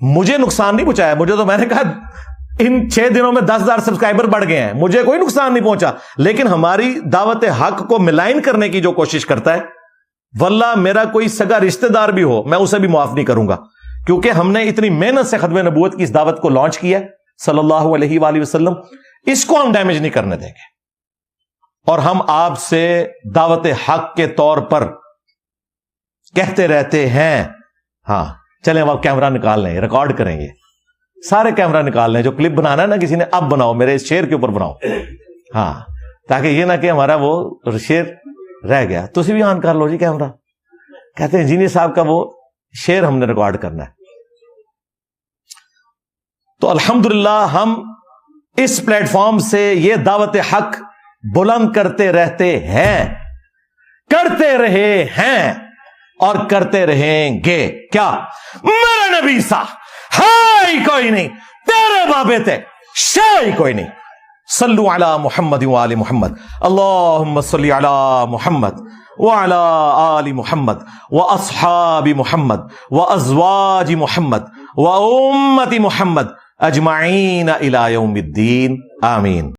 مجھے نقصان نہیں پہنچایا. مجھے تو میں نے کہا ان 6 دنوں میں 10,000 سبسکرائبر بڑھ گئے ہیں, مجھے کوئی نقصان نہیں پہنچا. لیکن ہماری دعوت حق کو ملائن کرنے کی جو کوشش کرتا ہے, واللہ میرا کوئی سگا رشتہ دار بھی ہو میں اسے بھی معاف نہیں کروں گا, کیونکہ ہم نے اتنی محنت سے ختم نبوت کی اس دعوت کو لانچ کیا صلی اللہ علیہ وآلہ وسلم. اس کو ہم ڈیمیج نہیں کرنے دیں گے. اور ہم آپ سے دعوت حق کے طور پر کہتے رہتے ہیں. ہاں چلیں اب آپ کیمرہ نکال لیں, ریکارڈ کریں گے, سارے کیمرہ نکال لیں. جو کلپ بنانا ہے نا کسی نے اب بناؤ, میرے اس شعر کے اوپر بناؤ, ہاں, تاکہ یہ نہ کہ ہمارا وہ شعر رہ گیا. تسی بھی آن کر لو جی کیمرہ. کہتے ہیں انجینئر صاحب کا وہ شعر ہم نے ریکارڈ کرنا ہے. تو الحمدللہ ہم اس پلیٹ فارم سے یہ دعوت حق بلند کرتے رہتے ہیں, کرتے رہے ہیں اور کرتے رہیں گے. کیا میرا نبی سا ہے ہی کوئی نہیں, تیرے بابے تے شے ہی کوئی نہیں. صلو علی محمد وآل محمد, اللہم صلی علی محمد وعلی آل محمد واصحاب محمد وازواج محمد وامت محمد اجمعین الی یوم الدین, آمین.